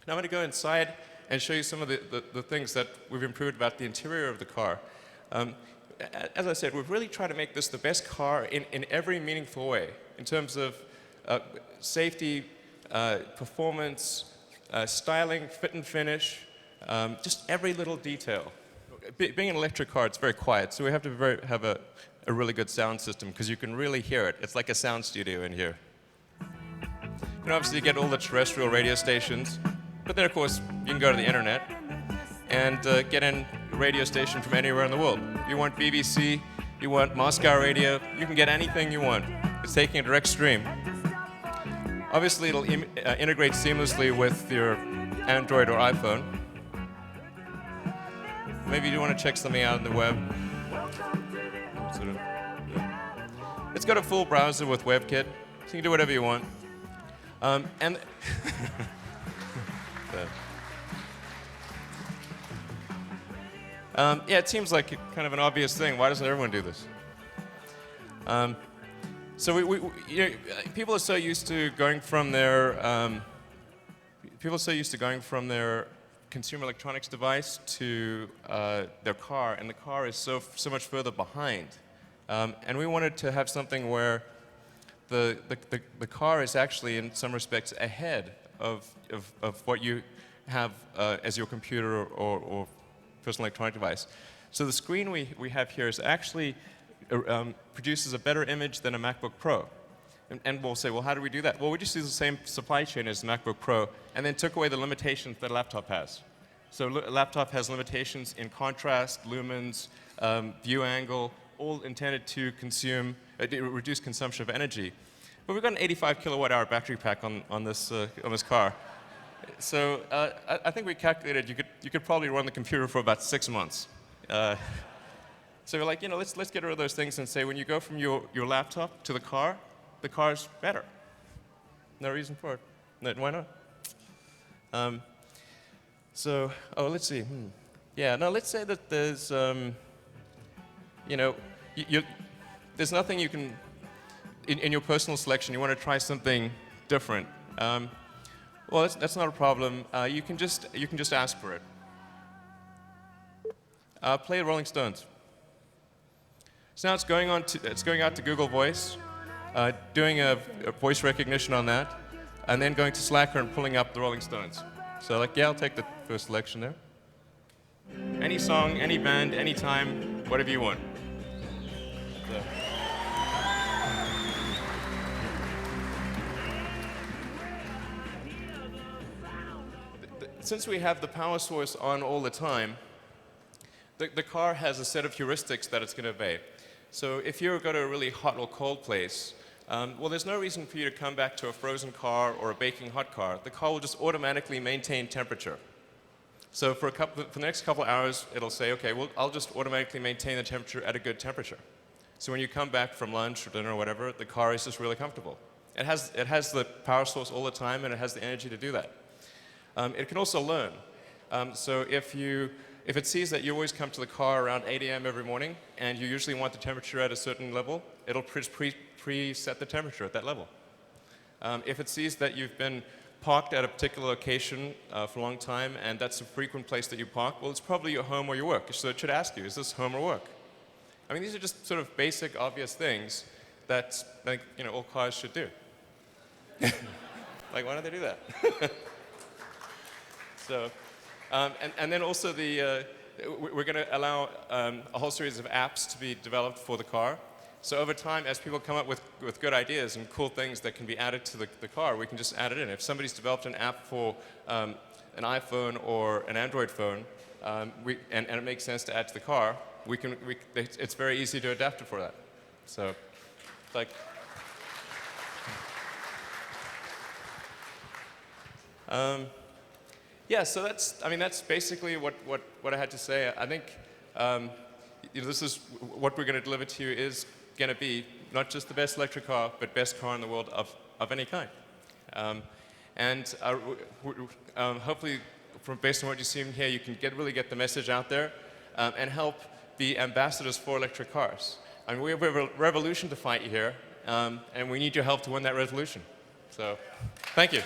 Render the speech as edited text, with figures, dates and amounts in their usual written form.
Now I'm going to go inside and show you some of the things that we've improved about the interior of the car. As I said, we've really tried to make this the best car in every meaningful way, in terms of safety, performance, styling, fit and finish, just every little detail. Being an electric car, it's very quiet, so we have to have a really good sound system, because you can really hear it. It's like a sound studio in here. And obviously you get all the terrestrial radio stations, but then of course you can go to the internet and get in a radio station from anywhere in the world. You want BBC, you want Moscow radio, you can get anything you want. It's taking a direct stream. Obviously it'll integrate seamlessly with your Android or iPhone. Maybe you want to check something out on the web. It's got a full browser with WebKit, so you can do whatever you want. Yeah, it seems like kind of an obvious thing. Why doesn't everyone do this? So you know, people are so used to going from their consumer electronics device to their car, and the car is so much further behind. And we wanted to have something where the car is actually, in some respects, ahead of what you have as your computer or personal electronic device. So the screen we have here is actually produces a better image than a MacBook Pro. And we'll say, well, how do we do that? Well, we just use the same supply chain as MacBook Pro, and then took away the limitations that a laptop has. So a laptop has limitations in contrast, lumens, view angle, all intended to reduce consumption of energy. But we've got an 85 kilowatt-hour battery pack on this car. So I think we calculated you could probably run the computer for about 6 months. So we're like, you know, let's get rid of those things and say, when you go from your laptop to the car's better. No reason for it. Why not? So, let's see. Yeah, no, let's say that there's, you know, there's nothing you can, in your personal selection, you want to try something different. Well, that's not a problem. You can just ask for it. Play the Rolling Stones. So now it's going out to Google Voice, doing a voice recognition on that, and then going to Slacker and pulling up the Rolling Stones. So like, yeah, I'll take the first selection there. Any song, any band, any time, whatever you want. So. Since we have the power source on all the time, the car has a set of heuristics that it's going to obey. So if you go to a really hot or cold place, well, there's no reason for you to come back to a frozen car or a baking hot car. The car will just automatically maintain temperature. So for the next couple hours, it'll say, okay, well, I'll just automatically maintain the temperature at a good temperature. So when you come back from lunch or dinner or whatever, the car is just really comfortable. It has the power source all the time, and it has the energy to do that. It can also learn. So if it sees that you always come to the car around 8 a.m. every morning, and you usually want the temperature at a certain level, it'll preset the temperature at that level. If it sees that you've been parked at a particular location for a long time, and that's a frequent place that you park, well, it's probably your home or your work. So it should ask you, is this home or work? I mean, these are just sort of basic, obvious things that, like, you know, all cars should do. Like, why don't they do that? So, and then also we're going to allow a whole series of apps to be developed for the car. So over time, as people come up with good ideas and cool things that can be added to the car, we can just add it in. If somebody's developed an app for an iPhone or an Android phone, and it makes sense to add to the car, it's very easy to adapt it for that. So, like. Yeah, so that's basically what I had to say. I think you know, this is what we're going to deliver to you is going to be not just the best electric car, but best car in the world of any kind. Hopefully, based on what you see here, you can really get the message out there and help be ambassadors for electric cars. I mean, we have a revolution to fight here, and we need your help to win that revolution. So, thank you.